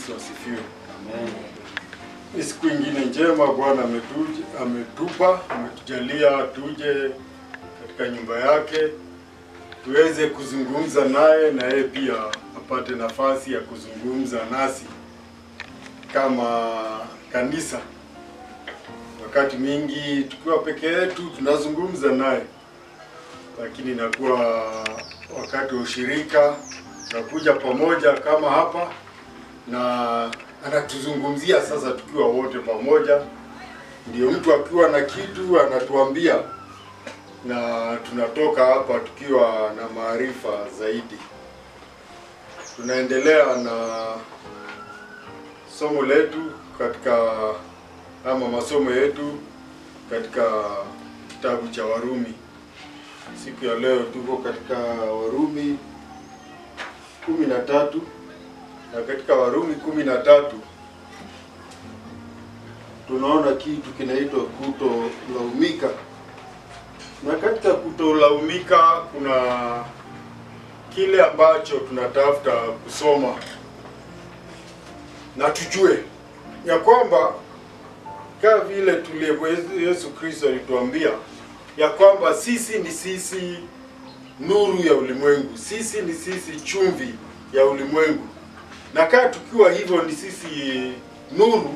Kristo asifiwe. Amen. Ni siku nyingine njema Bwana ametujalia tuje katika nyumba yake tuweze kuzungumza naye na yeye pia apate nafasi ya kuzungumza nasi kama kanisa. Wakati mingi tukiwa peke yetu tunazungumza naye, lakini inakuwa wakati wa ushirika tunakuja pamoja kama hapa na anatuzungumzia sasa tukiwa wote pamoja. Ndio mtu akiwa na kitu anatuambia na tunatoka hapa tukiwa na maarifa zaidi. Tunaendelea na somo letu masomo yetu katika kitabu cha Warumi. Siku ya leo tuko katika Warumi 13, na katika Warumi 13 tunaona kitu kinaitwa kutolaumika. Na katika kutolaumika kuna kile ambacho tunatafuta kusoma na tujue ya kwamba kama vile Yesu Kristo alituambia ya kwamba sisi ni nuru ya ulimwengu, sisi ni chumvi ya ulimwengu. Na kama tukiwa hivyo ni sisi nuru,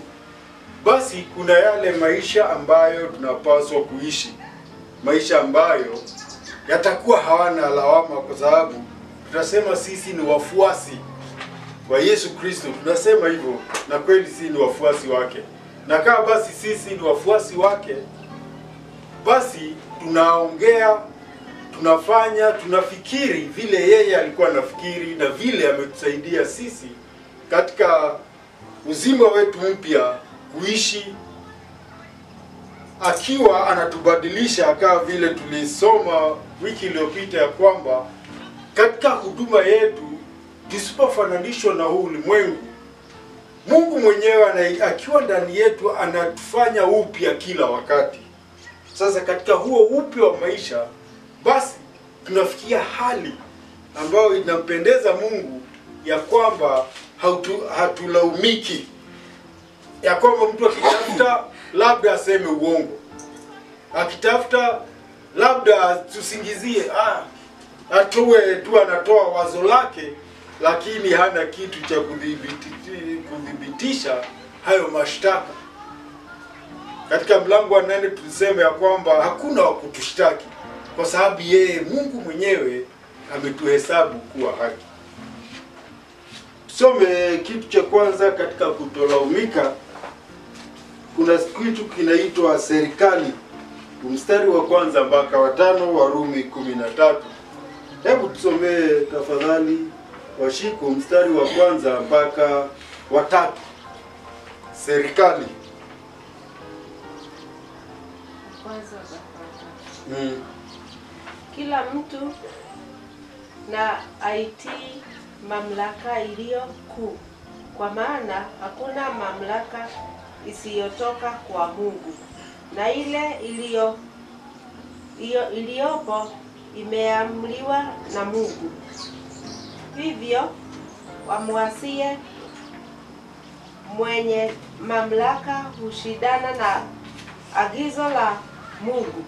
basi kuna yale maisha ambayo tunapaswa kuishi, maisha ambayo yatakuwa hawana lawama, kwa sababu tutasema sisi ni wafuasi wa Yesu Kristo. Tunasema hivyo na kweli sisi ni wafuasi wake. Na kama basi sisi ni wafuasi wake, basi tunaongea, tunafanya, tunafikiri vile yeye alikuwa anafikiri na vile ametusaidia sisi katika uzima wetu mpya kuishi, akiwa anatubadilisha kama vile tulisoma wiki iliyopita ya kwamba katika huduma yetu tusipofananishwa na huu ulimwengu, Mungu mwenyewe akiwa ndani yetu anatufanya upya kila wakati. Sasa katika huo upya wa maisha, basi tunafikia hali ambayo inampendeza Mungu, ya kwamba hatulaumiki, ya kwamba mtu akitafuta labda aseme uongo, akitafuta labda tusingizie, atoe tu, anatoa wazo lake, lakini hana kitu cha kudhibitisha hayo mashtaka. Katika mlango wa 8 tulisema ya kwamba hakuna wa kutushtaki, kwa sababu yeye Mungu mwenyewe ametuhesabu kuwa haki. Tusome kitu cha kwanza katika kutolaumika. Kuna kitu kinaitwa serikali. Mstari wa kwanza mpaka wa 5, Warumi 13. Hebu tusomee tafadhali washiko mstari wa kwanza mpaka wa 3. Serikali. Kila mtu na aitii mamlaka iliyo kuu, kwa maana hakuna mamlaka isiyotoka kwa Mungu, na ile iliyopo imeamriwa na Mungu. Hivyo wamwasie mwenye mamlaka hushindana na agizo la Mungu,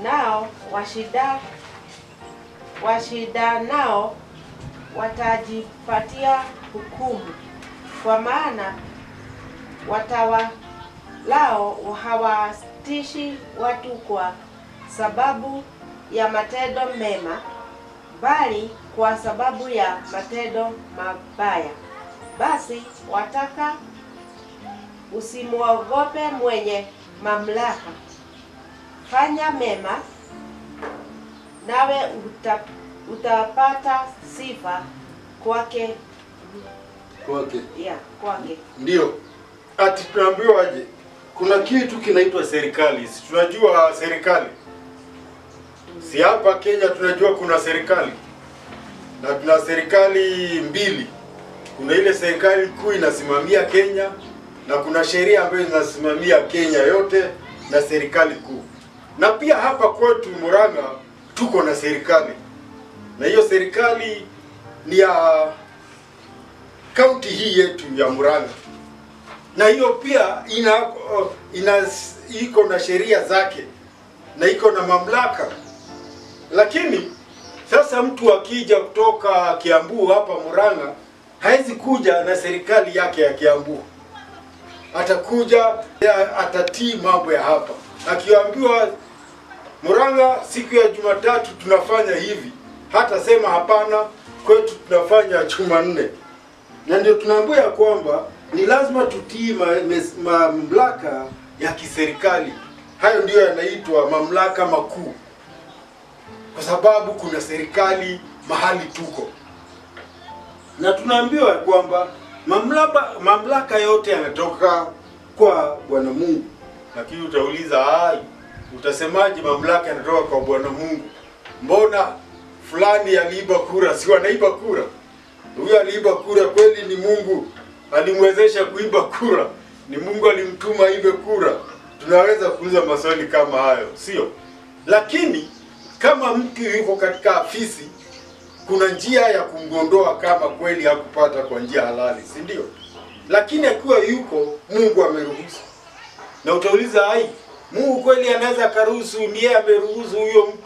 nao washidanao watajipatia hukumu, kwa maana watawalao hawatishi watu kwa sababu ya matendo mema, bali kwa sababu ya matendo mabaya. Basi wataka usimwogope mwenye mamlaka, fanya mema, nawe utapata sifa kwake. Kwake. Ndio. Ati tunaambiwa aje? Kuna kitu kinaitwa serikali. Si tunajua serikali? Si hapa Kenya tunajua kuna serikali. Na tuna serikali mbili. Kuna ile serikali kuu inasimamia Kenya, na kuna sheria ambayo inasimamia Kenya yote na serikali kuu. Na pia hapa kwetu Murang'a tuko na serikali. Na hiyo serikali ni ya kaunti hii yetu ya Murang'a, na hiyo pia iko na sheria zake na iko na mamlaka. Lakini sasa mtu akija kutoka Kiambu hapa Murang'a haizi kuja na serikali yake ya Kiambu, atakuja atatii mambo ya hapa. Akiambiwa Murang'a siku ya Jumatatu tunafanya hivi, hata sema hapana, kwetu tunafanya Jumanne. Na ndio tunaambiwa kwamba ni lazima tutii mamlaka ya kiserikali. Hayo ndio yanaitwa mamlaka makuu, kwa sababu kuna serikali mahali tuko. Na tunaambiwa kwamba mamlaka yote yanatoka kwa Bwana Mungu. Lakini utauliza, utasemaje mamlaka yanatoka kwa Bwana Mungu? Mbona fulani aliiba kura? Si wanaiba kura? Huyo aliiba kura kweli ni Mungu alimwezesha kuiba kura? Ni Mungu alimtuma ibe kura? Tunaweza kuuliza maswali kama hayo, sio? Lakini kama mtu yuko katika afisi, kuna njia ya kumgondoa kama kweli hakupata kwa njia halali, si ndio? Lakini akiwa yuko, Mungu ameruhusu. Na utauliza, Mungu kweli anaweza karuhusu? Ni yeye ameruhusu huyo mtu.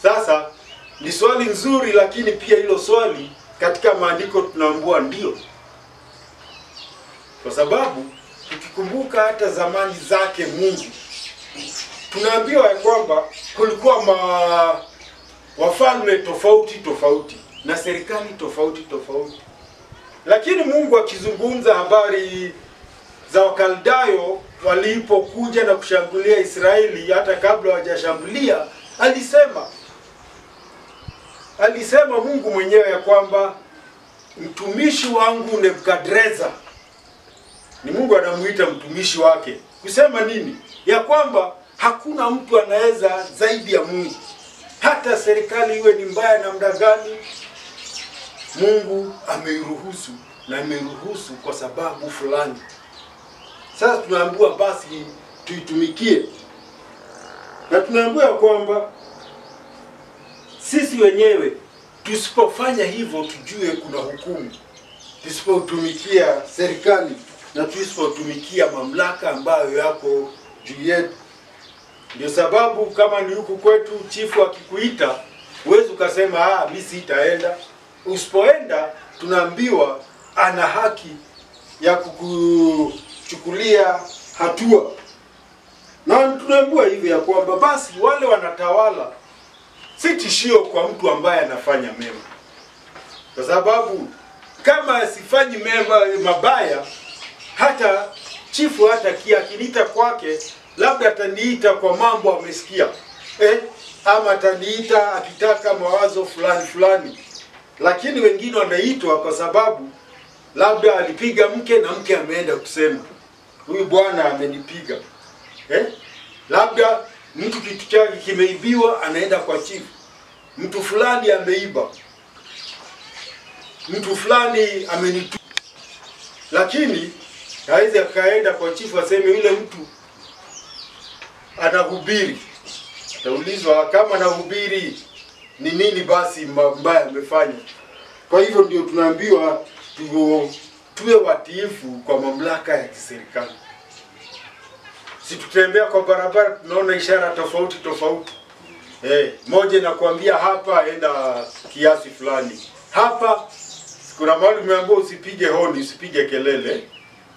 Sasa ni swali nzuri, lakini pia hilo swali katika maandiko tunaambiwa ndio. Kwa sababu tukikumbuka hata zamani zake Mungu, tunaambiwa ya kwamba kulikuwa wafalme tofauti tofauti na serikali tofauti tofauti. Lakini Mungu akizungumza habari za Wakaldayo walipokuja na kushambulia Israeli, hata kabla hawajashambulia, alisema Mungu mwenyewe ya kwamba mtumishi wangu Nebukadreza, ni Mungu anamuita mtumishi wake. Kusema nini? Ya kwamba hakuna mtu anaweza zaidi ya Mungu. Hata serikali iwe ni mbaya namna gani, Mungu ameiruhusu, na ameiruhusu kwa sababu fulani. Sasa tunaambiwa basi tuitumikie. Na tunaambiwa kwamba sisi wenyewe tusipofanya hivyo, tujue kuna hukumu. Tusipotumikia serikali na tusipotumikia mamlaka ambayo yako juu yetu. Ndio sababu kama ni huku kwetu, chifu akikuita, huwezi ukasema mimi sitaenda. Usipoenda, tunaambiwa ana haki ya kukuchukulia hatua. Na tunaambiwa hivi ya kwamba basi wale wanatawala si tishio kwa mtu ambaye anafanya mema. Kwa sababu kama asifanyi mabaya, hata chifu hata akiniita kwake, labda ataniita kwa mambo amesikia. Ama ataniita akitaka mawazo fulani fulani. Lakini wengine wanaitwa kwa sababu labda alipiga mke na mke ameenda kusema, huyu bwana amenipiga. Labda mtu kitu chake kimeibiwa, anaenda kwa chifu. Mtu fulani ameiba. Mtu fulani amenitu. Lakini haizi akaenda kwa chifu aseme yule mtu anahubiri. Ataulizwa kama anahubiri ni nini basi mbaya amefanya. Kwa hivyo ndio tunaambiwa tuwe watiifu kwa mamlaka ya kiserikali. Si tutembea kwa barabara tunaona ishara tofauti tofauti. Moja nakwambia hapa enda kiasi fulani. Hapa kuna mahali umeambiwa usipige honi, usipige kelele,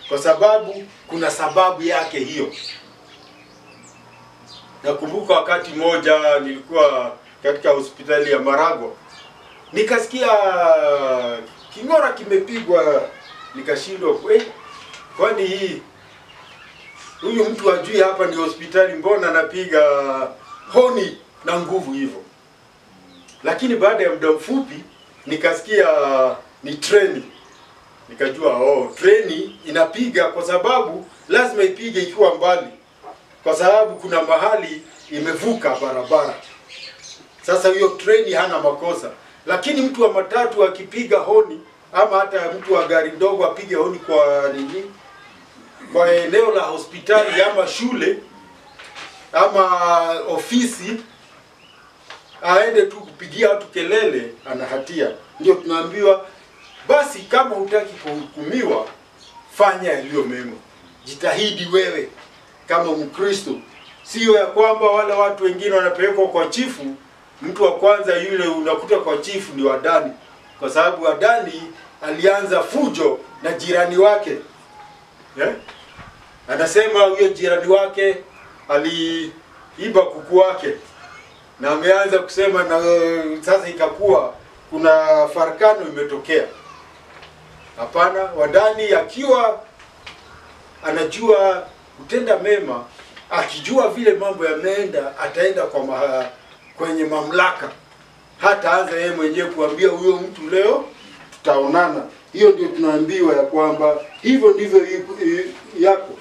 kwa sababu kuna sababu yake hiyo. Nakumbuka wakati moja nilikuwa katika hospitali ya Maragwa, nikasikia king'ora kimepigwa, nikashindwa kwani hii huyu mtu ajui hapa ni hospitali, mbona anapiga honi na nguvu hivyo? Lakini baada ya muda mfupi nikasikia ni treni. Nikajua treni inapiga kwa sababu lazima ipige ikiwa mbali, kwa sababu kuna mahali imevuka barabara. Sasa hiyo treni hana makosa. Lakini mtu wa matatu akipiga honi, ama hata mtu wa gari ndogo apige honi kwa nini, kwa eneo la hospitali ama shule ama ofisi, aende tu kupigia watu kelele, ana hatia. Ndio tunaambiwa Basi kama hutaki kuhukumiwa, fanya yaliyo mema. Jitahidi wewe kama Mkristo. Sio ya kwamba wale watu wengine wanapelekwa kwa chifu, mtu wa kwanza yule unakuta kwa chifu ni Adani. Kwa sababu Adani alianza fujo na jirani wake. Anasema huyo jirani wake aliiba kuku wake. Na ameanza kusema na sasa ikakuwa kuna farakano imetokea. Hapana, Wadani akiwa anajua kutenda mema, akijua vile mambo yameenda, ataenda kwenye mamlaka. Hata anza yeye mwenyewe kuambia huyo mtu leo tutaonana. Hiyo ndio tunaambiwa ya kwamba hivyo ndivyo yako.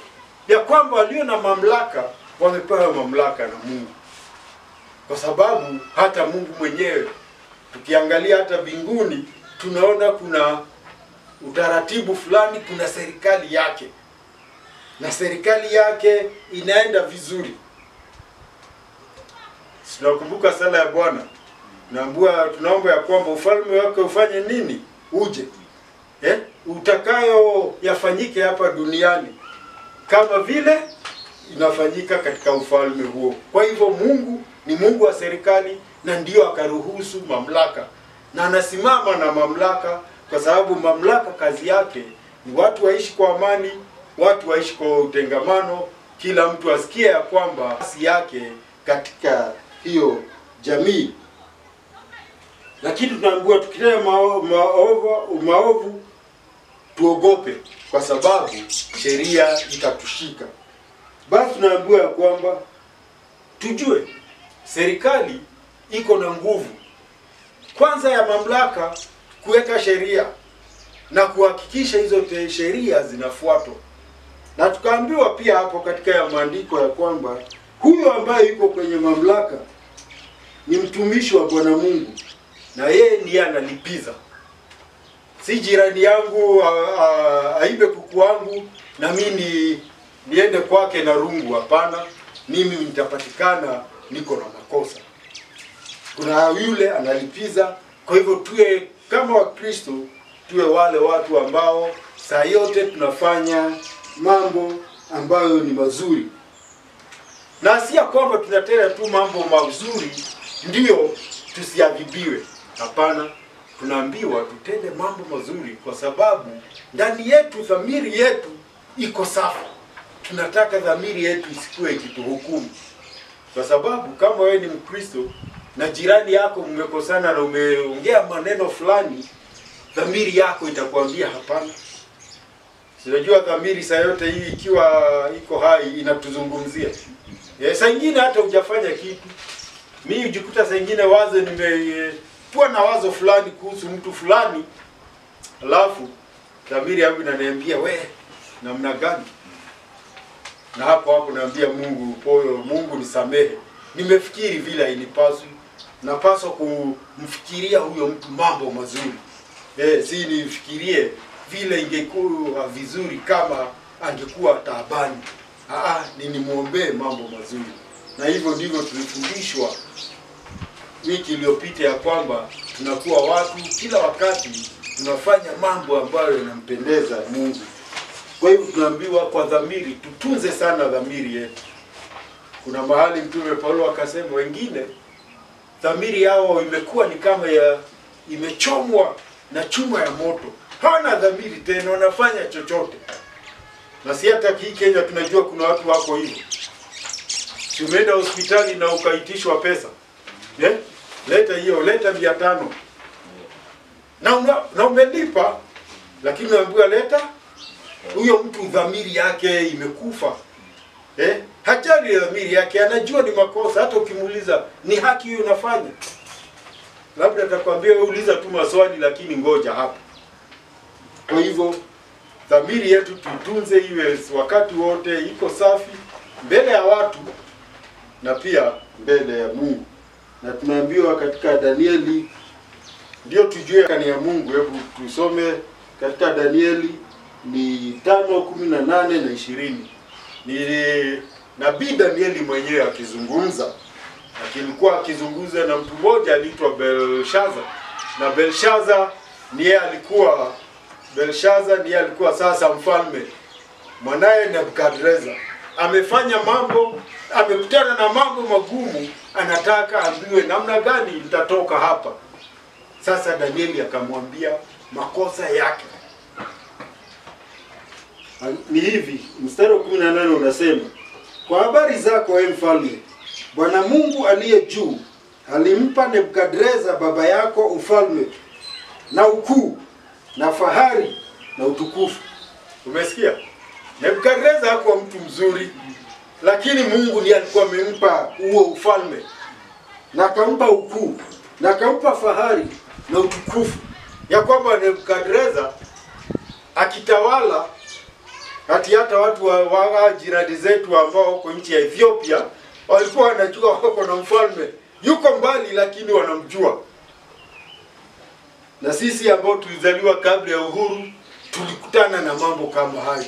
Ya kwamba walio na mamlaka wamepewa mamlaka na Mungu. Kwa sababu hata Mungu mwenyewe, tukiangalia hata mbinguni, tunaona kuna utaratibu fulani, kuna serikali yake. Na serikali yake inaenda vizuri. Tunakumbuka sala ya Bwana. Tunaomba ya kwamba ufalme wake ufanye nini? Uje. Utakayo yafanyike hapa duniani kama vile inafanyika katika ufalme huo. Kwa hivyo Mungu ni Mungu wa serikali, na ndio akaruhusu mamlaka. Na anasimama na mamlaka kwa sababu mamlaka kazi yake ni watu waishi kwa amani, watu waishi kwa utengamano, kila mtu asikie ya kwamba nafasi yake katika hiyo jamii. Lakini tunaambiwa tukitenda maovu tuogope, kwa sababu sheria itatushika. Basi tunaambiwa ya kwamba tujue serikali iko na nguvu kwanza ya mamlaka kuweka sheria na kuhakikisha hizo sheria zinafuatwa. Na tukaambiwa pia hapo katika ya maandiko ya kwamba huyo ambaye yuko kwenye mamlaka ni mtumishi wa Bwana Mungu, na yeye ndiye analipiza. Si jirani yangu aibe kuku wangu na mimi niende kwake na rungu. Hapana, mimi nitapatikana niko na makosa. Kuna yule analipiza. Kwa hivyo tuwe kama Wakristo, tuwe wale watu ambao saa yote tunafanya mambo ambayo ni mazuri. Na si ya kwamba tunatenda tu mambo mazuri ndio tusiadhibiwe. Hapana, tunaambiwa tutende mambo mazuri kwa sababu ndani yetu, dhamiri yetu iko safi. Tunataka dhamiri yetu isikuwe ikituhukumu. Kwa sababu kama wewe ni Mkristo na jirani yako mmekosana na umeongea maneno fulani, dhamiri yako itakwambia hapana. Unajua dhamiri saa yote hii ikiwa iko hai inatuzungumzia. Saa nyingine hata hujafanya kitu. Mimi hujikuta saa nyingine wazo nimekuwa na wazo fulani kuhusu mtu fulani, alafu dhamiri yangu inaniambia namna gani? Na hapo naambia Mungu nisamehe. Nimefikiri vile hainipaswi. Napaswa kumfikiria huyo mtu mambo mazuri. Si nifikirie vile ingekuwa vizuri kama angekuwa taabani. Nimuombee mambo mazuri. Na hivyo ndivyo tulifundishwa wiki iliyopita ya kwamba tunakuwa watu kila wakati tunafanya mambo ambayo yanampendeza Mungu. Kwa hivyo tunaambiwa kwa dhamiri, tutunze sana dhamiri yetu. Kuna mahali Mtume Paulo akasema wengine dhamiri yao imekuwa ni kama imechomwa na chuma ya moto. Hawana dhamiri tena, wanafanya chochote. Na si hata Kenya tunajua kuna watu wako hivyo. Umeenda hospitali na ukaitishwa pesa. Leta 500. Na umelipa, lakini unaambiwa leta. Huyo mtu dhamiri yake imekufa. Hajali dhamiri yake, anajua ni makosa. Hata ukimuuliza ni haki hiyo unafanya, labda atakwambia wewe uliza tu maswali lakini ngoja hapa. Kwa hivyo dhamiri yetu tutunze iwe wakati wote iko safi mbele ya watu na pia mbele ya Mungu. Na tunaambiwa katika Danieli ndio tujue kani ya Mungu. Hebu tusome katika Danieli ni 5:18 na 20. Ni nabii Danieli mwenyewe akizungumza. Akilikuwa akizungumza na mtu mmoja aliitwa Belshaza. Na Belshaza ndiye alikuwa Belshaza, ndiye alikuwa sasa mfalme. Mwanaye Nebukadreza amefanya mambo, amekutana na mambo magumu, anataka ambiwe namna gani nitatoka hapa. Sasa Danieli akamwambia makosa yake. Ni hivi, mstari wa 18 unasema, kwa habari zako ewe mfalme, Bwana Mungu aliye juu alimpa Nebukadreza baba yako ufalme na ukuu na fahari na utukufu. Umesikia? Nebukadreza hakuwa mtu mzuri, lakini Mungu ndiye alikuwa amempa huo ufalme, na akampa ukuu, na akampa fahari na utukufu, ya kwamba Nebukadreza akitawala hata watu wa jirani zetu ambao wako nchi ya Ethiopia walikuwa wanajua wako na mfalme yuko mbali, lakini wanamjua. Na sisi ambao tulizaliwa kabla ya uhuru tulikutana na mambo kama hayo.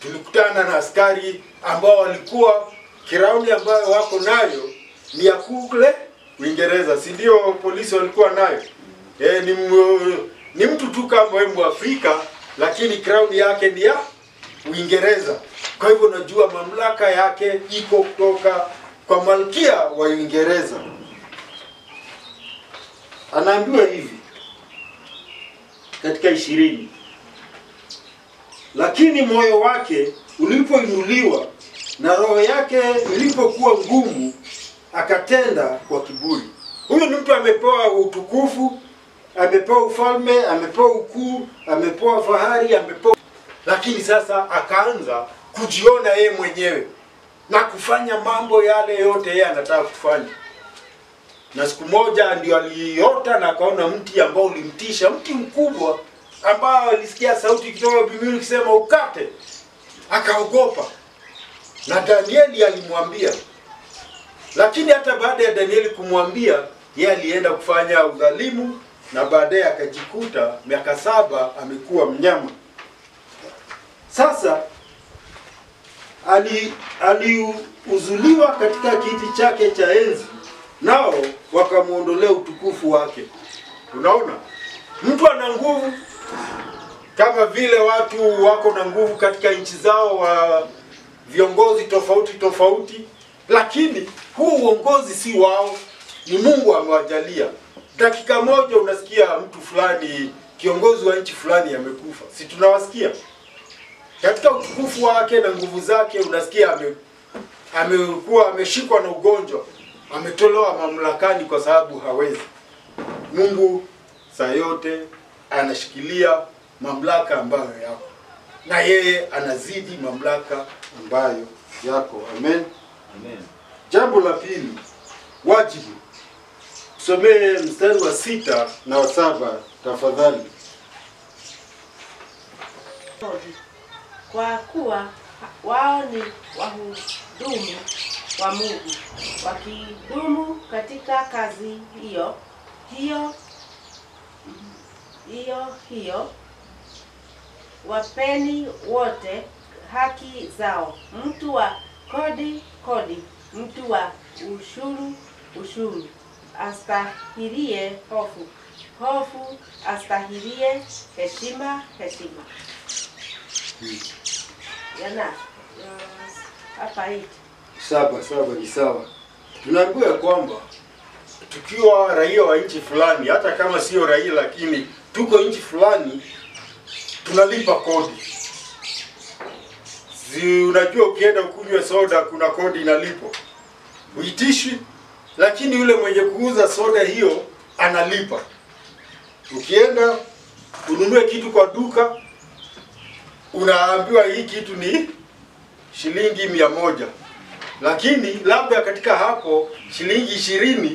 Tulikutana na askari ambao walikuwa kirauni ambayo wako nayo ni ya kule Uingereza, si ndio? Polisi walikuwa nayo. Ni mtu tu kama wewe Mwafrika, lakini crown yake ni ya Uingereza. Kwa hivyo unajua mamlaka yake iko kutoka kwa malkia wa Uingereza. Anaambiwa hivi katika 20, lakini moyo wake ulipoinuliwa na roho yake ilipokuwa ngumu, akatenda kwa kiburi. Huyu ni mtu amepewa utukufu, amepewa ufalme, amepewa ukuu, amepewa fahari, amepewa, lakini sasa akaanza kujiona yeye mwenyewe na kufanya mambo yale yote yeye anataka kufanya. Na siku moja ndio aliota na akaona mti ambao ulimtisha, mti mkubwa ambao alisikia sauti kutoka mbinguni ikisema ukate. Akaogopa. Na Danieli alimwambia. Lakini hata baada ya Danieli kumwambia, yeye alienda kufanya udhalimu na baadaye akajikuta miaka 7 amekuwa mnyama. Sasa aliuzuliwa katika kiti chake cha enzi, nao wakamuondolea utukufu wake. Unaona? Mtu ana nguvu kama vile watu wako na nguvu katika nchi zao, wa viongozi tofauti tofauti, lakini huu uongozi si wao, ni Mungu amewajalia. Dakika moja unasikia mtu fulani, kiongozi wa nchi fulani amekufa. Si tunawasikia? Katika utukufu wake na nguvu zake unasikia amekuwa ameshikwa na ugonjwa, ametolewa mamlakani kwa sababu hawezi. Mungu saa yote anashikilia mamlaka ambayo yako, na yeye anazidi mamlaka ambayo yako. Amen. Amen. Jambo la pili, wajibu. Tusomee mstari wa 6 na wa 7 tafadhali. Kwa kuwa wao ni wahudumu wa Mungu, wakidumu katika kazi hiyo, wapeni wote haki zao. Mtu wa kodi, mtu wa ushuru, astahirie hofu, astahirie heshima. Yana hapa hii 7 ni sawa. Tunaambiwa kwamba tukiwa raia wa nchi fulani, hata kama sio raia lakini tuko nchi fulani, tunalipa kodi. Unajua ukienda kunywa soda kuna kodi inalipo. Uitishi, lakini yule mwenye kuuza soda hiyo analipa. Ukienda ununue kitu kwa duka, unaambiwa hii kitu ni shilingi 100. Lakini labda katika hapo shilingi 20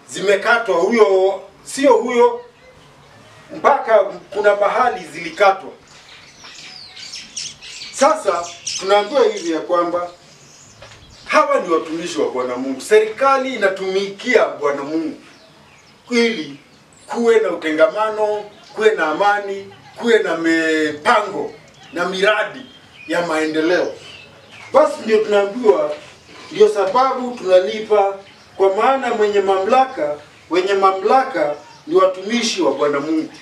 zimekatwa, huyo sio huyo, mpaka kuna mahali zilikatwa. Sasa tunaambiwa hivi ya kwamba hawa ni watumishi wa Bwana Mungu. Serikali inatumikia Bwana Mungu ili kuwe na utengamano, kuwe na amani, kuwe na mipango na miradi ya maendeleo. Basi ndio tunaambiwa, ndio sababu tunalipa, kwa maana wenye mamlaka ni watumishi wa Bwana Mungu.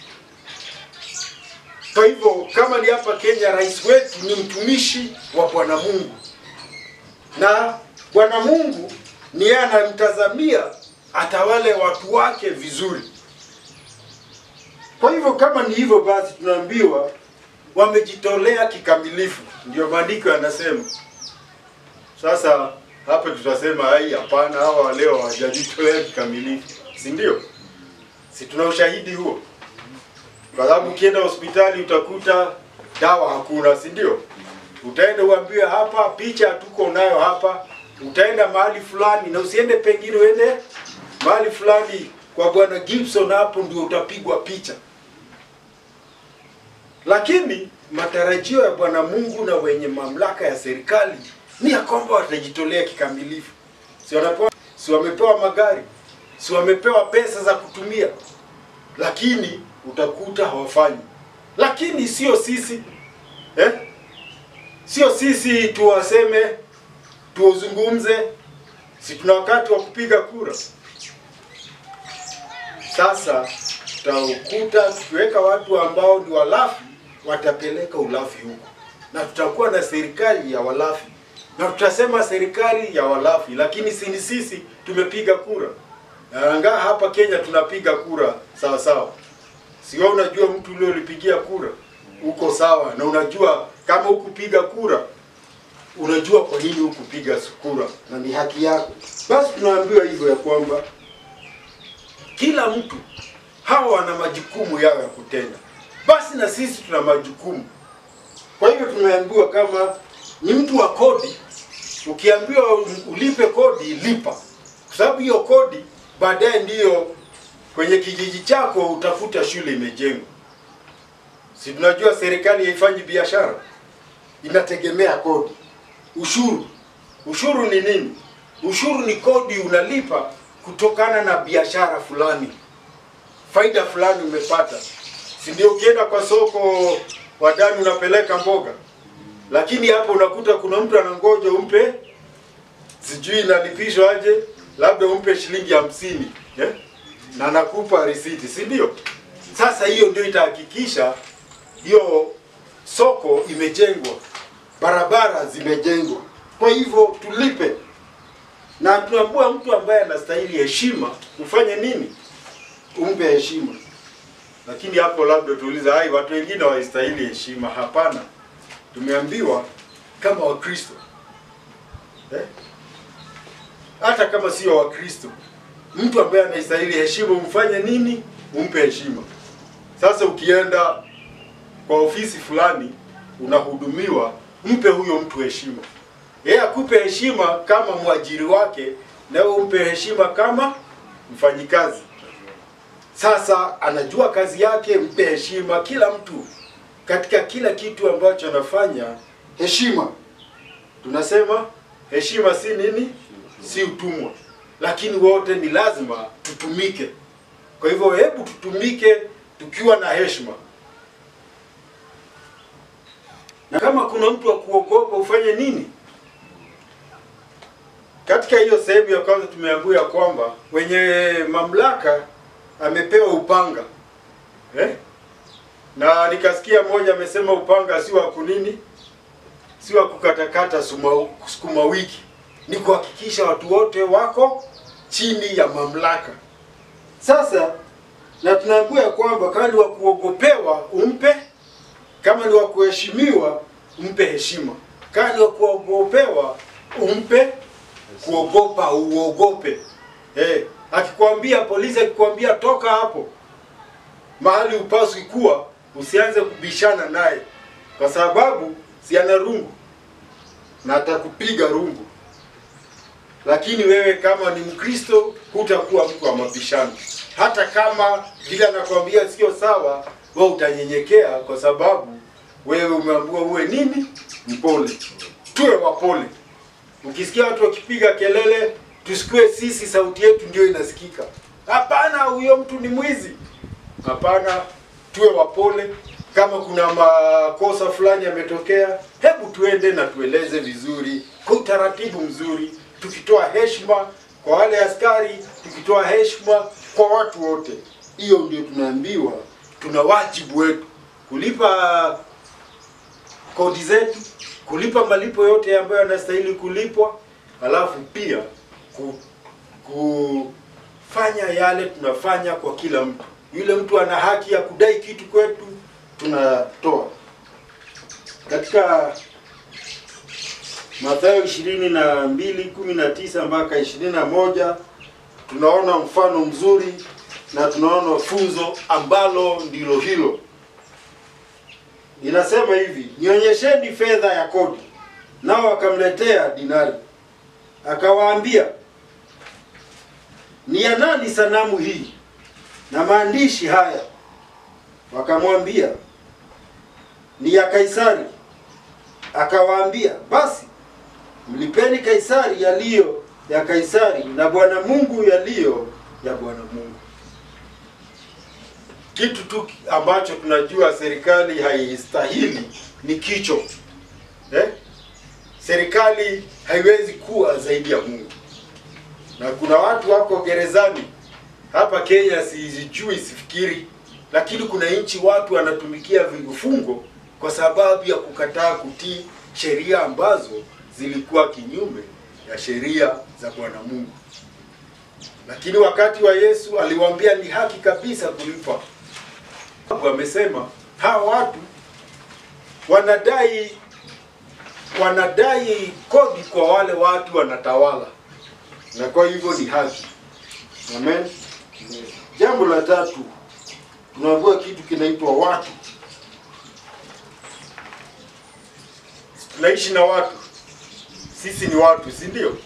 Kwa hivyo kama ni hapa Kenya, rais wetu ni mtumishi wa Bwana Mungu, na Bwana Mungu ni yeye anamtazamia atawale watu wake vizuri. Kwa hivyo kama ni hivyo, basi tunaambiwa wamejitolea kikamilifu, ndio maandiko yanasema. Sasa hapa tutasema hapana, hawa leo hawajajitolea kikamilifu, si ndio? Si tuna ushahidi huo? Kwa sababu ukienda hospitali utakuta dawa hakuna, si ndio? Utaenda uambiwe hapa picha tuko nayo hapa. Utaenda mahali fulani, na usiende pengine, uende mahali fulani kwa Bwana Gibson, hapo ndio utapigwa picha. Lakini matarajio ya Bwana Mungu na wenye mamlaka ya serikali ni ya kwamba watajitolea kikamilifu. Si wamepewa magari, si wamepewa pesa za kutumia, lakini utakuta hawafanyi. Lakini sio sisi, sio sisi tuwaseme, tuozungumze, si tuna wakati wa kupiga kura. Sasa tutakuta tukiweka watu ambao ni walafi, watapeleka ulafi huko, na tutakuwa na serikali ya walafi, na tutasema serikali ya walafi, lakini si sisi tumepiga kura. Anga hapa Kenya tunapiga kura sawa sawa. Sio unajua mtu yule ulipigia kura uko sawa, na unajua kama hukupiga kura, unajua kwa nini hukupiga kura na ni haki yako. Basi tunaambiwa hivyo ya kwamba kila mtu hawa wana majukumu yao ya kutenda. Basi na sisi tuna majukumu. Kwa hivyo tumeambiwa kama ni mtu wa kodi, ukiambiwa ulipe kodi, lipa. Kwa sababu hiyo kodi baadaye ndiyo kwenye kijiji chako utafuta shule imejengwa. Si tunajua serikali haifanyi biashara, inategemea kodi. Ushuru. Ushuru ni nini? Ushuru ni kodi unalipa kutokana na biashara fulani, faida fulani umepata. Si ndio ukienda kwa soko wadani unapeleka mboga, lakini hapo unakuta kuna mtu anangoja umpe, sijui inalipishwa aje, labda umpe shilingi 50, na nakupa risiti, si ndio? Sasa hiyo ndio itahakikisha hiyo soko imejengwa, barabara zimejengwa. Kwa hivyo tulipe, na tunaambia mtu ambaye anastahili heshima ufanye nini? Umpe heshima. Lakini hapo labda tuuliza, watu wengine hawastahili heshima. Hapana. Tumeambiwa kama Wakristo, hata kama sio Wakristo, mtu ambaye anastahili heshima umfanye nini? Umpe heshima. Sasa ukienda kwa ofisi fulani unahudumiwa, mpe huyo mtu heshima. Yeye akupe heshima kama mwajiri wake, na wewe umpe heshima kama mfanyikazi. Sasa anajua kazi yake, mpe heshima. Kila mtu katika kila kitu ambacho anafanya, heshima. Tunasema heshima si nini? Si utumwa. Lakini wote ni lazima tutumike. Kwa hivyo hebu tutumike tukiwa na heshima. Na kama kuna mtu wa kuogopa ufanye nini? Katika hiyo sehemu ya kwanza tumeambiwa kwamba wenye mamlaka amepewa upanga. Na nikasikia mmoja amesema upanga si wa kunini? Si wa kukatakata sukuma wiki. Ni kuhakikisha watu wote wako chini ya mamlaka. Sasa na tunaambiwa kwamba kama ni wa kuogopewa umpe, kama ni wa kuheshimiwa umpe heshima. Kama ni wa kuogopewa umpe kuogopa, uogope. Akikwambia, polisi akikwambia toka hapo mahali upaswi kuwa, usianze kubishana naye, kwa sababu si ana rungu na atakupiga rungu. Lakini wewe kama ni Mkristo hutakuwa mtu wa mabishano. Hata kama vile anakuambia sio sawa, wewe utanyenyekea, kwa sababu wewe umeambiwa uwe nini? Mpole. Tuwe wapole. Ukisikia watu wakipiga kelele, tusikue sisi sauti yetu ndio inasikika. Hapana, huyo mtu ni mwizi. Hapana, tuwe wapole. Kama kuna makosa fulani yametokea, hebu tuende na tueleze vizuri, kwa utaratibu mzuri, tukitoa heshima kwa wale askari, tukitoa heshima kwa watu wote. Hiyo ndio tunaambiwa, tuna wajibu wetu. kulipa kodi zetu, kulipa malipo yote ambayo yanastahili kulipwa, alafu pia kufanya yale tunafanya kwa kila mtu. Yule mtu ana haki ya kudai kitu kwetu, tunatoa. Katika Mathayo 22:19 mpaka 21 tunaona mfano mzuri na tunaona funzo ambalo ndilo hilo. Inasema hivi, nionyesheni fedha ya kodi. Nao wakamletea dinari. Akawaambia, ni ya nani sanamu hii na maandishi haya? Wakamwambia, ni ya Kaisari. Akawaambia, basi mlipeni Kaisari yaliyo ya Kaisari, na Bwana Mungu yaliyo ya Bwana Mungu. Kitu tu ambacho tunajua serikali haistahili ni kicho. Serikali haiwezi kuwa zaidi ya Mungu. Na kuna watu wako gerezani hapa Kenya, sijui sifikiri, lakini kuna nchi watu wanatumikia vifungo kwa sababu ya kukataa kutii sheria ambazo zilikuwa kinyume ya sheria za Bwana Mungu. Lakini wakati wa Yesu aliwaambia ni haki kabisa kulipa. Wamesema hawa watu wanadai kodi kwa wale watu wanatawala, na kwa hivyo ni haki. Amen. Jambo la tatu, tunaambiwa kitu kinaitwa watu. Tunaishi na watu. Sisi ni watu, si ndio?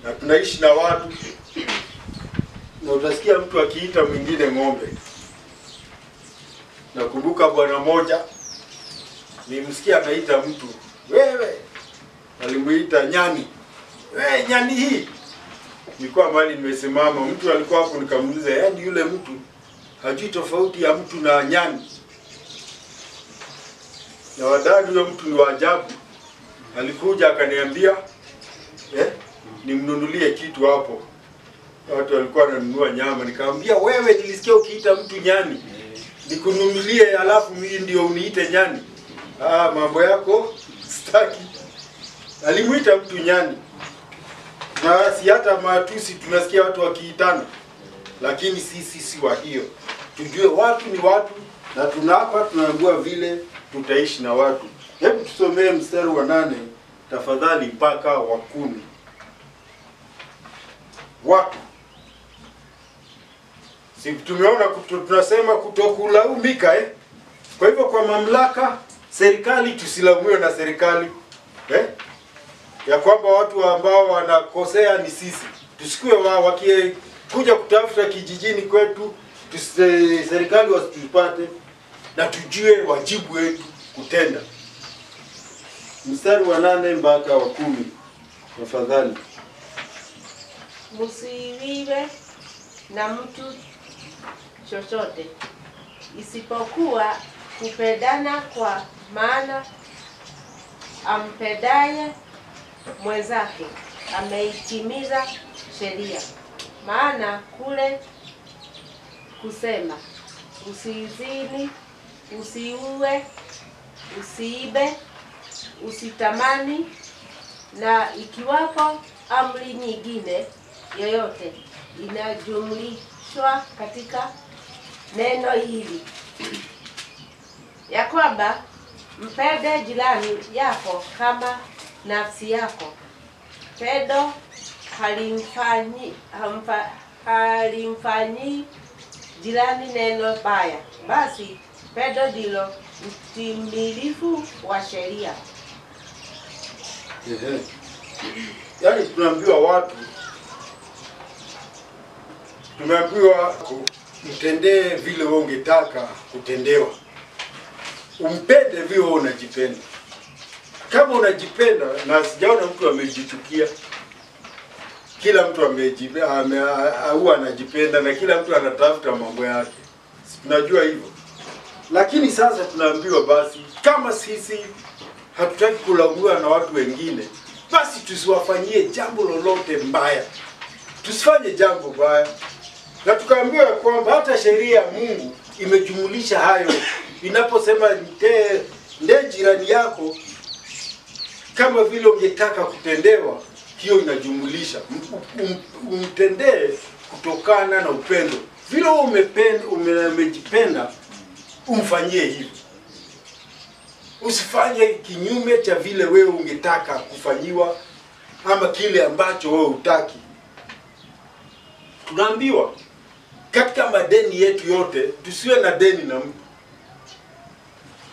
Na tunaishi na watu. Na utasikia mtu akiita mwingine ng'ombe. Nakumbuka bwana moja nilimsikia anaita mtu, wewe. Alimuita nyani. Wewe nyani hii. Nilikuwa mahali nimesimama, mtu alikuwa hapo, nikamuuliza, yaani yule mtu hajui tofauti ya mtu na nyani? Na wadani yule mtu ni wa ajabu. Alikuja akaniambia, nimnunulie kitu hapo. Watu walikuwa wananunua nyama. Nikamwambia, wewe nilisikia ukiita mtu nyani, nikununulie alafu mimi ndio uniite nyani? Mambo yako sitaki. Alimuita mtu nyani. Na si hata matusi tunasikia watu wakiitana. Lakini sisi si wa hiyo. Tujue watu ni watu, na tunapa tunaambiwa vile tutaishi na watu. Hebu tusomee mstari wa 8 tafadhali mpaka wa 10. Watu. Si tumeona tunasema kutokulaumika, Kwa hivyo kwa mamlaka, serikali tusilaumiwe na serikali. Ya kwamba watu ambao wanakosea ni sisi. Tusikue wakikuja kutafuta kijijini kwetu, serikali wasitupate, na tujue wajibu wetu kutenda. Mstari wa 8 mpaka wa 10 tafadhali. Msiwiwe na mtu chochote isipokuwa kupendana, kwa maana ampendaye mwenzake ameitimiza sheria. Maana kule kusema, usizini, usiue, usiibe, usitamani, na ikiwapo amri nyingine yoyote inajumlishwa katika neno hili, ya kwamba mpende jirani yako kama nafsi yako. Pendo halimfanyi jirani neno baya, basi pendo ndilo utimilifu wa sheria. Yaani tunaambiwa watu, tumeambiwa mtendee vile wewe ungetaka kutendewa. Umpende vile wewe unajipenda. Kama unajipenda, na sijaona mtu amejitukia. Kila mtu huwa anajipenda na kila mtu anatafuta mambo yake. Tunajua hivyo. Lakini sasa tunaambiwa basi, kama sisi hatutaki kulaumiwa na watu wengine, basi tusiwafanyie jambo lolote mbaya. Tusifanye jambo baya. Na tukaambiwa kwamba hata sheria ya Mungu imejumulisha hayo inaposema nde jirani yako kama vile ungetaka kutendewa, hiyo inajumulisha umtendee kutokana na upendo. Vile umejipenda umfanyie hivi. Usifanye kinyume cha vile wewe ungetaka kufanyiwa ama kile ambacho wewe hutaki. Tunaambiwa katika madeni yetu yote tusiwe na deni na mtu.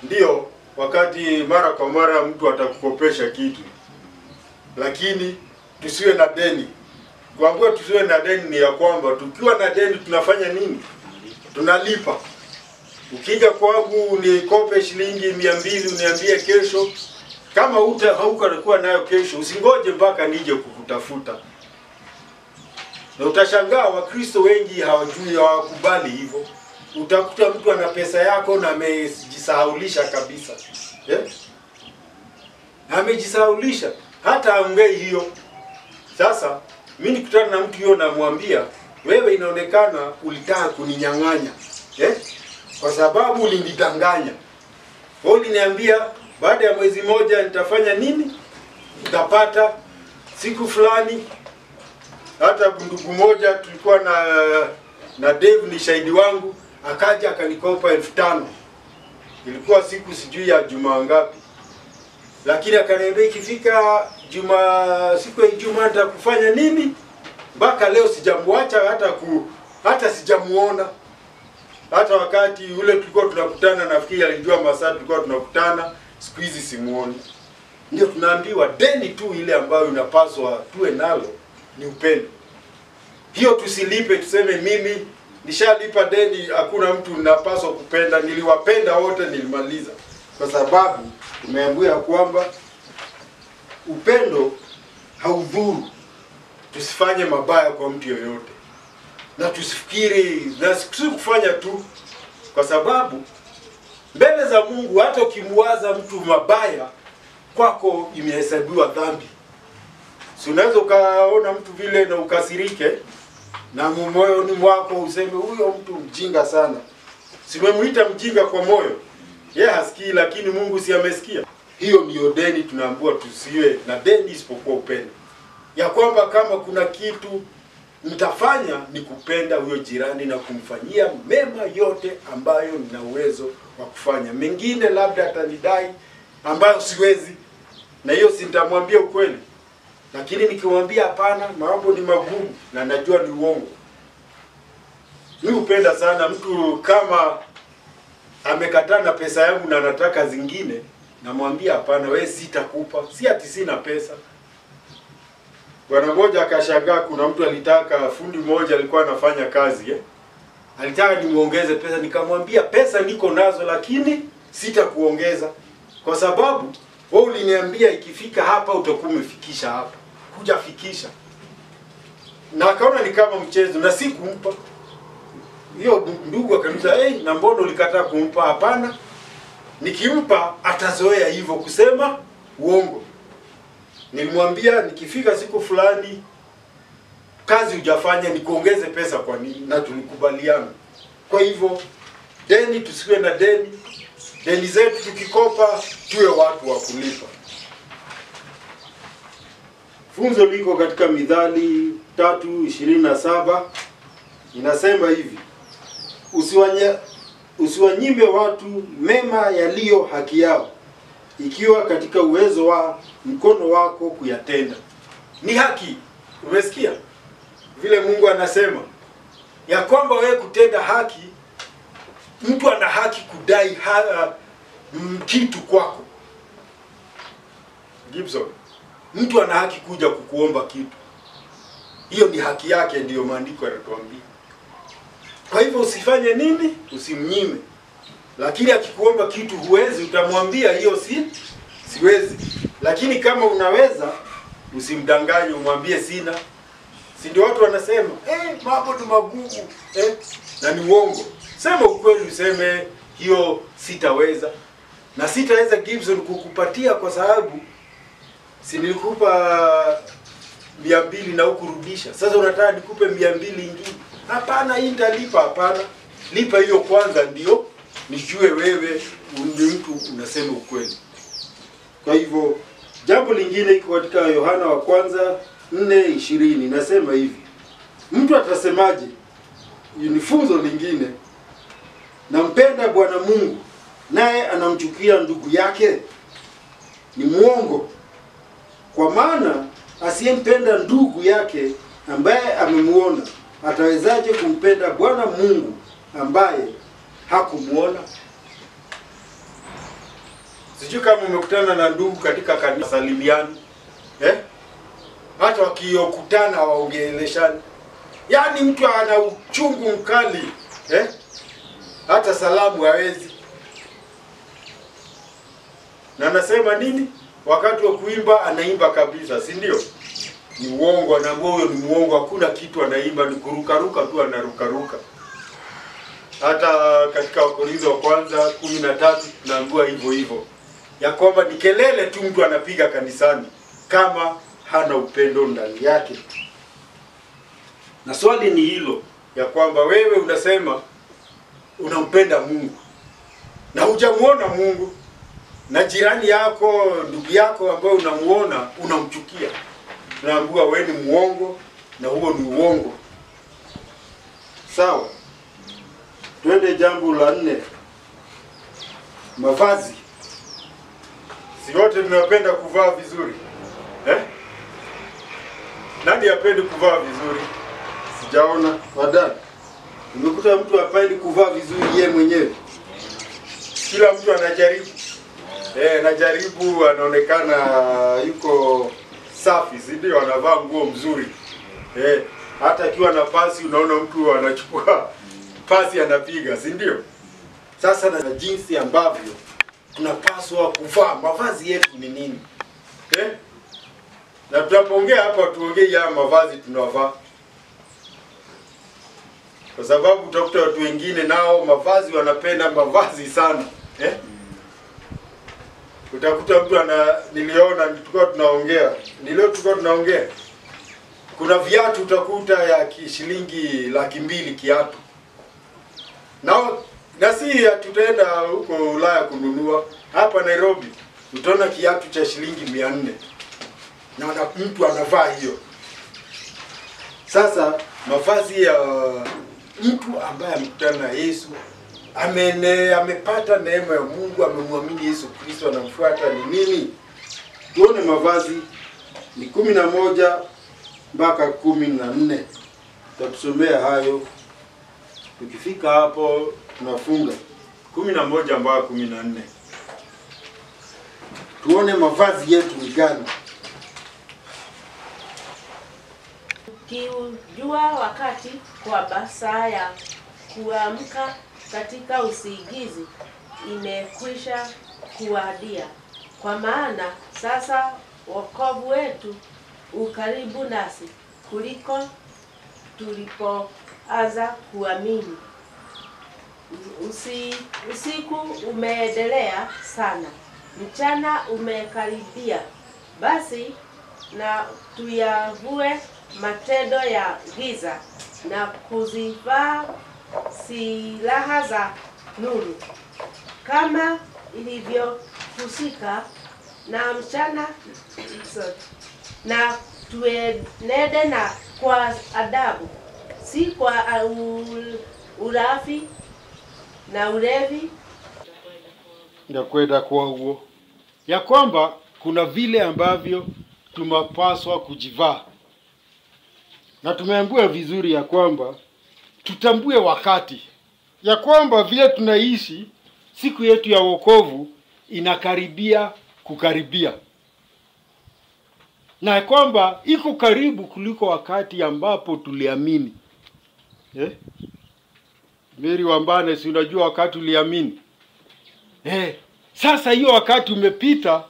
Ndio wakati mara kwa mara mtu atakukopesha kitu, lakini tusiwe na deni. Kuambiwa tusiwe na deni ni ya kwamba tukiwa na deni tunafanya nini? Tunalipa. Ukija kwangu nikope shilingi 200 uniambie kesho, kama haukuwa nayo kesho, usingoje mpaka nije kukutafuta. Na utashangaa Wakristo wengi hawajui, hawakubali hivyo. Utakuta mtu ana pesa yako na amejisahaulisha kabisa. Amejisahaulisha, hata aongei hiyo. Sasa mimi nikutana na mtu hiyo namwambia, wewe inaonekana ulitaka kuninyang'anya. Kwa sababu ulinidanganya. Wewe uliniambia baada ya mwezi moja nitafanya nini? Utapata siku fulani. Hata ndugu moja tulikuwa na Dave ni shahidi wangu, akaja akanikopa 5,000. Ilikuwa siku sijui ya Jumaa ngapi. Lakini akaniambia ikifika siku ya Ijumaa nitakufanya nini? Mpaka leo sijamwacha hata sijamuona. Hata wakati ule tulikuwa tunakutana, nafikiri alijua masaa tulikuwa tunakutana, siku hizi simuoni. Ndio tunaambiwa deni tu ile ambayo inapaswa tuwe nalo ni upendo. Hiyo tusilipe tuseme mimi nishalipa deni, hakuna mtu ninapaswa kupenda, niliwapenda wote nilimaliza. Kwa sababu tumeambiwa kwamba upendo haudhuru. Tusifanye mabaya kwa mtu yoyote. Na tusifikiri na si kufanya tu, kwa sababu mbele za Mungu hata ukimwaza mtu mabaya kwako imehesabiwa dhambi. Si unaweza ukaona mtu vile na ukasirike na moyoni mwako useme huyo mtu mjinga sana. Simemuita mjinga kwa moyo. Yeye hasikii, lakini Mungu si amesikia. Hiyo ndio deni tunaambiwa tusiwe na deni isipokuwa upendo. Ya kwamba kama kuna kitu nitafanya ni kupenda huyo jirani na kumfanyia mema yote ambayo nina uwezo wa kufanya. Mengine labda atanidai ambayo siwezi, na hiyo sitamwambia ukweli. Lakini nikimwambia hapana, mambo ni magumu na najua ni uongo. Mimi hupenda sana mtu kama amekataa na pesa yangu na anataka zingine, namwambia hapana, wewe sitakupa. Si ati sina pesa. Bwana mmoja akashangaa, kuna mtu alitaka, fundi mmoja alikuwa anafanya kazi alitaka nimuongeze pesa, nikamwambia pesa niko nazo lakini sitakuongeza. Kwa sababu wewe uliniambia ikifika hapa utakuwa umefikisha hapa. Hujafikisha. Na akaona ni kama mchezo na sikumpa. Hiyo ndugu akaniuliza, na mbona ulikataa kumpa? Hapana. Nikimpa atazoea hivyo kusema uongo. Nilimwambia nikifika siku fulani kazi hujafanya nikuongeze pesa kwa nini, na tulikubaliana. Kwa hivyo deni tusiwe na deni. Deni zetu tukikopa tuwe watu wa kulipa. Funzo liko katika Mithali 3:27. Inasema hivi: usiwanyime watu mema yaliyo haki yao, ikiwa katika uwezo wa mkono wako kuyatenda. Ni haki. Umesikia? Vile Mungu anasema ya kwamba wewe kutenda haki, mtu ana haki kudai kitu kwako. Gibson, mtu ana haki kuja kukuomba kitu. Hiyo ni haki yake, ndiyo maandiko yanatuambia. Kwa hivyo usifanye nini? Usimnyime. Lakini akikuomba kitu huwezi, utamwambia hiyo siwezi. Lakini kama unaweza, usimdanganye, umwambie sina. Si ndio watu wanasema, mambo ni magumu, na ni uongo. Sema ukweli, useme hiyo sitaweza. Na sitaweza Gibson kukupatia kwa sababu si nilikupa 200 na ukurudisha. Sasa unataka nikupe 200 nyingine. Hapana, hii nitalipa. Hapana. Lipa hiyo kwanza ndio nijue wewe ni mtu unasema ukweli. Kwa hivyo jambo lingine iko katika Yohana wa kwanza 4:20 nasema hivi. Mtu atasemaje? Ni funzo lingine. Nampenda Bwana Mungu naye anamchukia ndugu yake, ni muongo. Kwa maana asiyempenda ndugu yake ambaye amemuona, atawezaje kumpenda Bwana Mungu ambaye hakumuona? Sijui kama umekutana na ndugu katika kanisa salimiani. Hata wakiokutana waongeleshani. Yaani mtu ana uchungu mkali. Hata salamu hawezi. Na anasema nini? Wakati wa kuimba anaimba kabisa, si ndio? Ni uongo, na huyo ni muongo, hakuna kitu anaimba, ni kurukaruka tu, anarukaruka. Hata katika Wakorintho wa kwanza 13 tunaambiwa hivyo hivyo. Ya kwamba ni kelele tu mtu anapiga kanisani kama hana upendo ndani yake. Na swali ni hilo, ya kwamba wewe unasema unampenda Mungu na hujamuona Mungu, na jirani yako, ndugu yako ambaye unamuona unamchukia. Naambiwa wewe ni muongo, na huo ni uongo. Sawa? Twende jambo la 4. Mavazi. Si wote tunapenda kuvaa vizuri? Nani hapendi kuvaa vizuri? Sijaona wadada. Umekuta mtu hapendi kuvaa vizuri yeye mwenyewe. Kila mtu anajaribu. Anajaribu, anaonekana yuko safi, si ndio? Anavaa nguo mzuri. Hata akiwa na pasi unaona mtu anachukua pasi anapiga, si ndio? Sasa na jinsi ambavyo tunapaswa kuvaa, mavazi yetu ni nini? Na tunapoongea hapa tuongee ya mavazi tunavaa. Kwa sababu utakuta watu wengine nao mavazi wanapenda mavazi sana. Utakuta mtu niliona tulikuwa tunaongea. Kuna viatu utakuta ya shilingi 200,000 kiatu. Na si tutaenda huko Ulaya kununua. Hapa Nairobi utaona kiatu cha shilingi 400. Na mtu anavaa hiyo. Sasa mavazi ya mtu ambaye amekutana na Yesu, amepata neema ya Mungu, amemwamini Yesu Kristo, anamfuata, ni nini? Tuone mavazi ni 11 mpaka 14. Tutakusomea hayo. Tukifika hapo tunafunga 11 mpaka 14. Tuone mavazi yetu ni gani. Kiujua wakati kwamba saa ya kuamka katika usingizi imekwisha kuwadia. Kwa maana sasa wokovu wetu ukaribu nasi kuliko tulipoanza kuamini. Usiku umeendelea sana, mchana umekaribia. Basi na tuyavue matendo ya giza na kuzivaa silaha za nuru, kama ilivyohusika na mchana, na tuenende na kwa adabu, si kwa urafi na ulevi. Ndakwenda kwa huo ya kwamba kuna vile ambavyo tumapaswa kujivaa. Na tumeambiwa vizuri ya kwamba tutambue wakati, ya kwamba vile tunaishi siku yetu ya wokovu inakaribia kukaribia, na kwamba iko karibu kuliko wakati ambapo tuliamini. Mary Wambane, si unajua wakati uliamini? Sasa hiyo wakati umepita,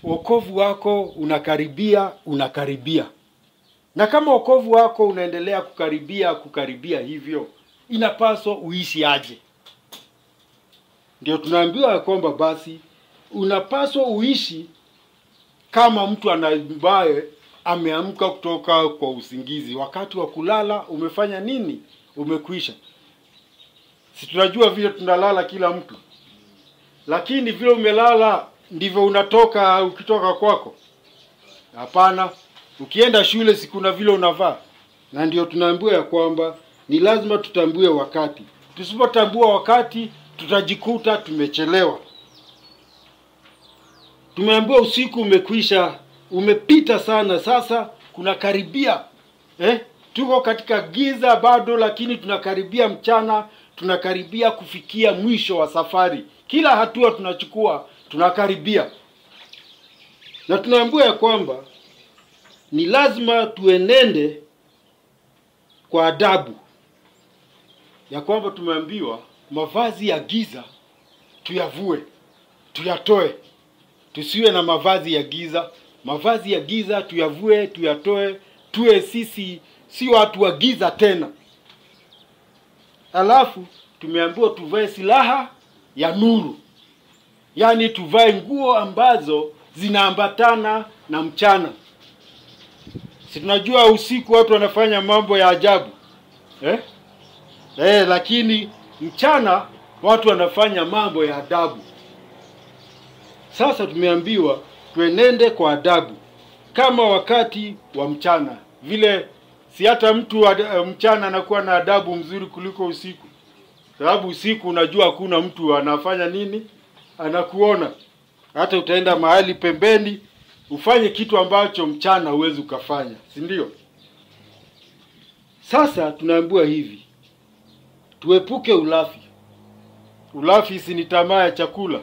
wokovu wako unakaribia. Na kama wokovu wako unaendelea kukaribia hivyo, inapaswa uishi aje? Ndio tunaambiwa kwamba basi unapaswa uishi kama mtu ambaye ameamka kutoka kwa usingizi. Wakati wa kulala umefanya nini? Umekwisha. Si tunajua vile tunalala kila mtu. Lakini vile umelala ndivyo unatoka ukitoka kwako? Hapana. Ukienda shule si kuna vile unavaa. Na ndio tunaambiwa ya kwamba ni lazima tutambue wakati. Tusipotambua wakati tutajikuta tumechelewa. Tumeambiwa usiku umekwisha, umepita sana, sasa kuna karibia. Tuko katika giza bado, lakini tunakaribia mchana, tunakaribia kufikia mwisho wa safari. Kila hatua tunachukua, tunakaribia. Na tunaambiwa ya kwamba ni lazima tuenende kwa adabu. Ya kwamba tumeambiwa mavazi ya giza tuyavue, tuyatoe. Tusiwe na mavazi ya giza. Mavazi ya giza tuyavue, tuyatoe, tuwe sisi si watu wa giza tena. Alafu tumeambiwa tuvae silaha ya nuru. Yaani tuvae nguo ambazo zinaambatana na mchana. Si tunajua usiku watu wanafanya mambo ya ajabu. Lakini mchana watu wanafanya mambo ya adabu. Sasa tumeambiwa tuenende kwa adabu kama wakati wa mchana. Vile si hata mtu mchana anakuwa na adabu mzuri kuliko usiku. Sababu usiku unajua hakuna mtu anafanya nini, anakuona. Hata utaenda mahali pembeni ufanye kitu ambacho mchana huwezi ukafanya, si ndio? Sasa tunaambiwa hivi, tuepuke ulafi. Ulafi si ni tamaa ya chakula.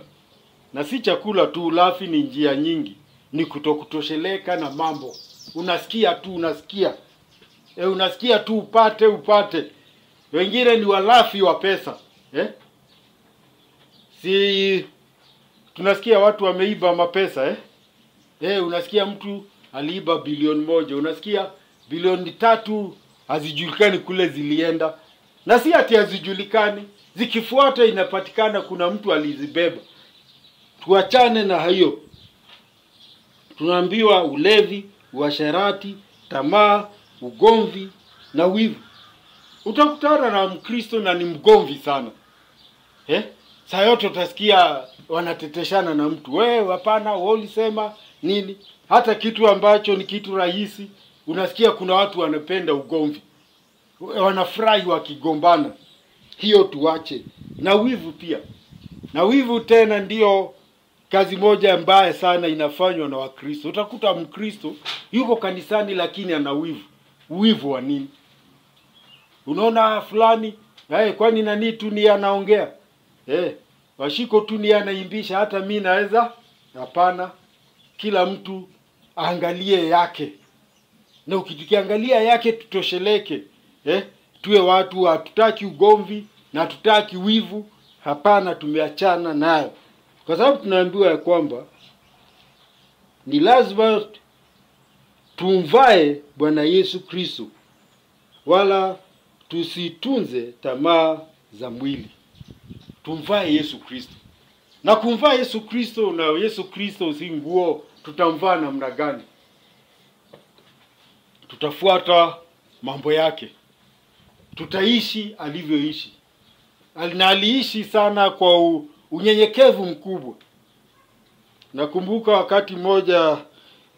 Na si chakula tu, ulafi ni njia nyingi. Ni kutokutosheleka na mambo. Unasikia tu, unasikia. Unasikia tu upate. Wengine ni walafi wa pesa. Si tunasikia watu wameiba mapesa. Unasikia mtu aliiba bilioni 1. Unasikia bilioni 3 hazijulikani kule zilienda. Na si ati hazijulikani. Zikifuata inapatikana kuna mtu alizibeba. Tuachane na hayo. Tunaambiwa ulevi, uasherati, tamaa, ugomvi na wivu. Utakutana na Mkristo na ni mgomvi sana. Saa yote utasikia wanateteshana na mtu. Wewe hapana, wewe ulisema nini? Hata kitu ambacho ni kitu rahisi, unasikia kuna watu wanapenda ugomvi. Wanafurahi wakigombana. Hiyo tuache. Na wivu pia. Na wivu tena ndio kazi moja mbaya sana inafanywa na Wakristo. Utakuta Mkristo yuko kanisani lakini ana wivu. Wivu wa nini? Unaona fulani, kwani nani tu ni anaongea? Washiko tu ni anaimbisha, hata mimi naweza? Hapana. Kila mtu aangalie yake. Na ukiangalia yake tutosheleke. Tuwe watu hatutaki ugomvi na hatutaki wivu. Hapana, tumeachana nayo. Kwa sababu tunaambiwa ya kwamba ni lazima tumvae Bwana Yesu Kristo, wala tusitunze tamaa za mwili. Tumvae Yesu Kristo. Na kumvaa Yesu Kristo, na Yesu Kristo si nguo, tutamvaa namna gani? Tutafuata mambo yake. Tutaishi alivyoishi. Na aliishi sana kwa unyenyekevu mkubwa. Nakumbuka wakati mmoja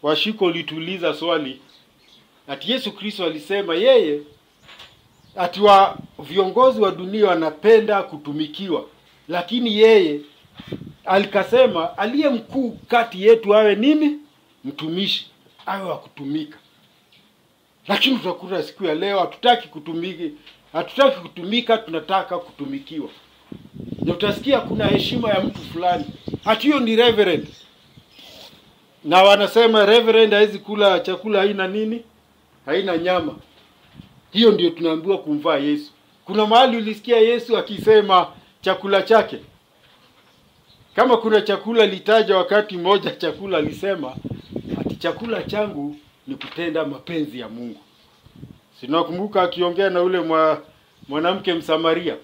Washiko lituliza swali, ati Yesu Kristo alisema yeye ati viongozi wa dunia wanapenda kutumikiwa, lakini yeye alikasema aliye mkuu kati yetu awe nini? Mtumishi, awe wa kutumika. Lakini tutakuta siku ya leo hatutaki kutumika, tunataka kutumikiwa. Na utasikia kuna heshima ya mtu fulani, ati hiyo ni reverend. Na wanasema reverend haizi kula chakula haina nini? Haina nyama. Hiyo ndio tunaambiwa kumvaa Yesu. Kuna mahali ulisikia Yesu akisema chakula chake? Kama kuna chakula litaja wakati mmoja chakula alisema ati chakula changu ni kutenda mapenzi ya Mungu. Sinakumbuka akiongea na ule mwanamke Msamaria.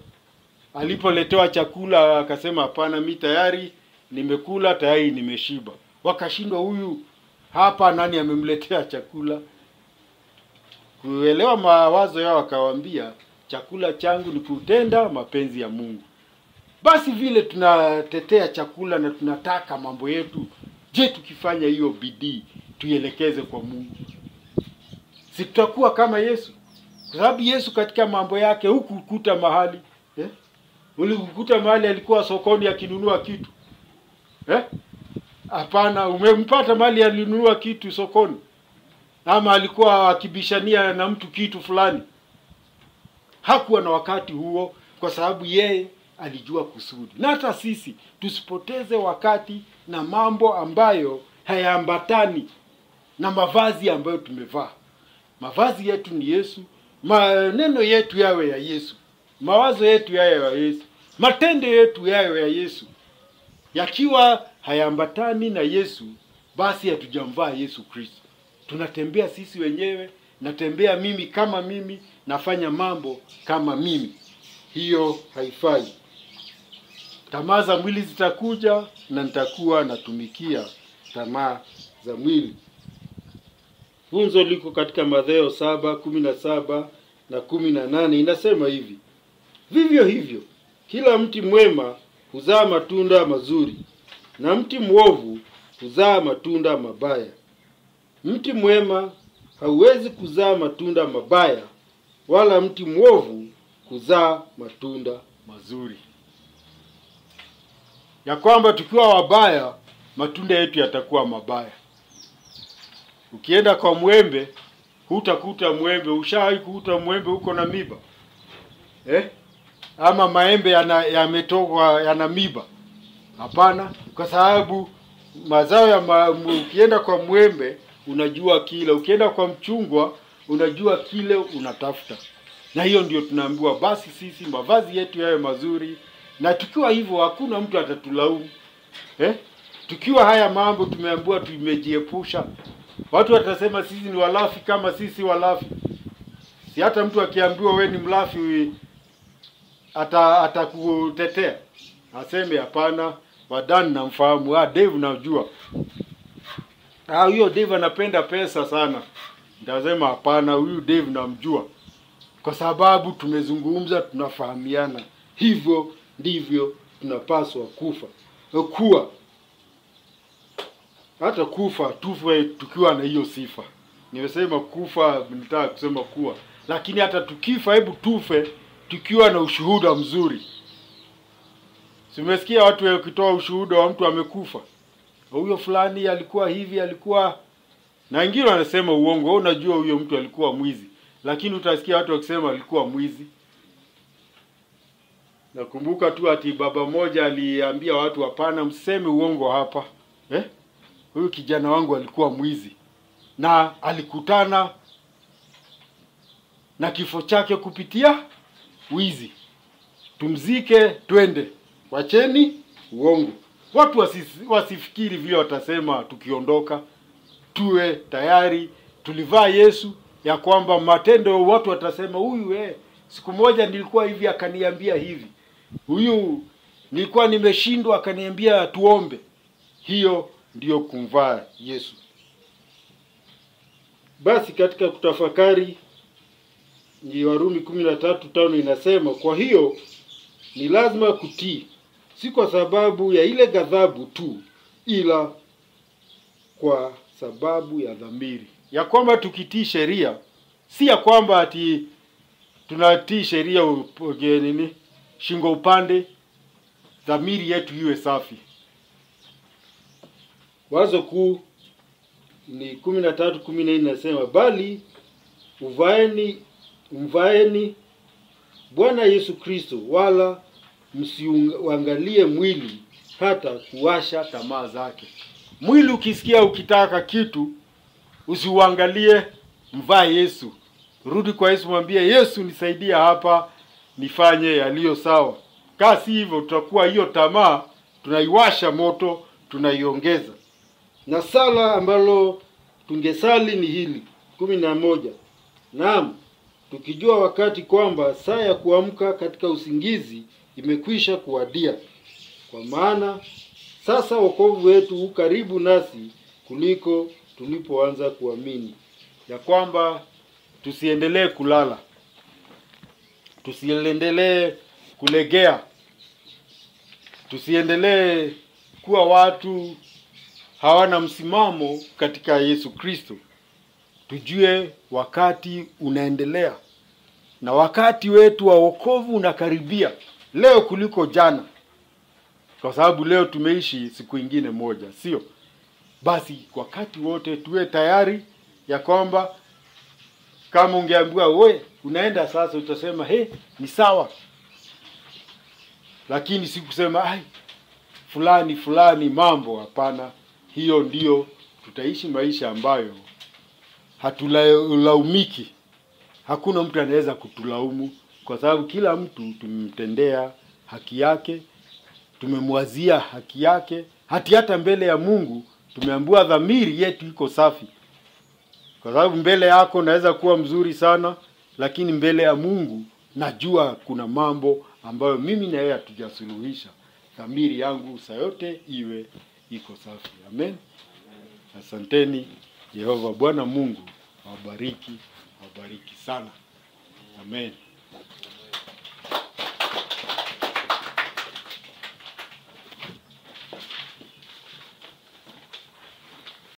Alipoletewa chakula akasema hapana, mimi tayari nimekula, tayari nimeshiba. Wakashindwa, huyu hapa nani amemletea chakula? Kuelewa mawazo yao akawaambia chakula changu ni kutenda mapenzi ya Mungu. Basi vile tunatetea chakula na tunataka mambo yetu, je, tukifanya hiyo bidii tuielekeze kwa Mungu, si tutakuwa kama Yesu? Kwa sababu Yesu katika mambo yake hukukuta mahali ulikukuta mahali alikuwa sokoni akinunua kitu. Hapana, umempata mahali alinunua kitu sokoni? Ama alikuwa akibishania na mtu kitu fulani? Hakuwa na wakati huo, kwa sababu yeye alijua kusudi. Na hata sisi tusipoteze wakati na mambo ambayo hayaambatani na mavazi ambayo tumevaa. Mavazi yetu ni Yesu, maneno yetu yawe ya Yesu, mawazo yetu yawe ya Yesu, matendo yetu yawe ya Yesu. Yakiwa hayaambatani na Yesu, basi hatujamvaa Yesu Kristo. Tunatembea sisi wenyewe, natembea mimi kama mimi, nafanya mambo kama mimi. Hiyo haifai. Tamaa za mwili zitakuja na nitakuwa natumikia tamaa za mwili. Funzo liko katika Mathayo 7:17 na 18, inasema hivi: vivyo hivyo kila mti mwema huzaa matunda mazuri, na mti mwovu huzaa matunda mabaya. Mti mwema hauwezi kuzaa matunda mabaya, wala mti mwovu kuzaa matunda mazuri. Ya kwamba tukiwa wabaya, matunda yetu yatakuwa mabaya. Ukienda kwa mwembe, hutakuta mwembe. Ushawahi kukuta mwembe uko na miba? Ama maembe yametoka yana miba? Hapana, kwa sababu mazao ya ukienda kwa mwembe unajua kile, ukienda kwa mchungwa unajua kile unatafuta. Na hiyo ndio tunaambiwa basi sisi mavazi yetu yawe mazuri, na tukiwa hivyo hakuna mtu atatulaumu. Tukiwa haya mambo tumeambiwa tumejiepusha, watu watasema sisi ni walafi kama sisi walafi. Si hata mtu akiambiwa we ni mlafi atakutetea. Aseme hapana, Wadani namfahamu, Dave najua. Huyo Dave anapenda pesa sana. Nitasema hapana, huyu Dave namjua. Kwa sababu tumezungumza, tunafahamiana. Hivyo ndivyo tunapaswa kuwa. Hata kufa tufe tukiwa na hiyo sifa. Nimesema kufa, nitaka kusema kuwa. Lakini hata tukifa, hebu tufe tukiwa na ushuhuda mzuri. Simesikia watu wakitoa ushuhuda wa mtu amekufa, huyo fulani alikuwa hivi, alikuwa, na wengine wanasema uongo. Unajua huyo mtu alikuwa mwizi, lakini utasikia watu wakisema alikuwa mwizi. Nakumbuka tu ati baba moja aliambia watu hapana, mseme uongo hapa. Huyu kijana wangu alikuwa mwizi na alikutana na kifo chake kupitia wizi. Tumzike twende. Wacheni uongo. Watu wasifikiri vile watasema tukiondoka. Tuwe tayari tulivaa Yesu, ya kwamba matendo watu watasema huyu siku moja nilikuwa hivi akaniambia hivi. Huyu nilikuwa nimeshindwa akaniambia tuombe. Hiyo ndiyo kumvaa Yesu. Basi katika kutafakari, ni Warumi 13:5 inasema, kwa hiyo ni lazima kutii, si kwa sababu ya ile ghadhabu tu, ila kwa sababu ya dhamiri. Ya kwamba tukitii sheria, si ya kwamba ati tunatii sheria shingo upande, dhamiri yetu iwe safi. Wazo kuu ni 13:14 inasema, bali mvaeni Bwana Yesu Kristo, wala msiuangalie mwili hata kuwasha tamaa zake. Mwili ukisikia ukitaka kitu, usiuangalie, mvaa Yesu. Rudi kwa Yesu, mwambie Yesu nisaidia hapa, nifanye yaliyo sawa. Kasi hivyo tutakuwa hiyo tamaa tunaiwasha moto, tunaiongeza. Na sala ambalo tungesali ni hili 11. Naam, tukijua wakati kwamba saa ya kuamka katika usingizi imekwisha kuwadia. Kwa maana sasa wokovu wetu u karibu nasi kuliko tulipoanza kuamini. Ya kwamba tusiendelee kulala. Tusiendelee kulegea. Tusiendelee kuwa watu hawana msimamo katika Yesu Kristo. Tujue wakati unaendelea. Na wakati wetu wa wokovu unakaribia. Leo kuliko jana. Kwa sababu leo tumeishi siku ingine moja, sio? Basi wakati wote tuwe tayari ya kwamba kama ungeambiwa we unaenda sasa, utasema ni sawa. Lakini si kusema fulani mambo, hapana. Hiyo ndio tutaishi maisha ambayo hatulaumiki. Hakuna mtu anaweza kutulaumu kwa sababu kila mtu tumemtendea haki yake, tumemwazia haki yake, hata mbele ya Mungu tumeambiwa dhamiri yetu iko safi. Kwa sababu mbele yako naweza kuwa mzuri sana, lakini mbele ya Mungu najua kuna mambo ambayo mimi na yeye hatujasuluhisha. Dhamiri yangu saa yote iwe iko safi. Amen. Asanteni. Yehova Bwana Mungu awabariki sana. Amen.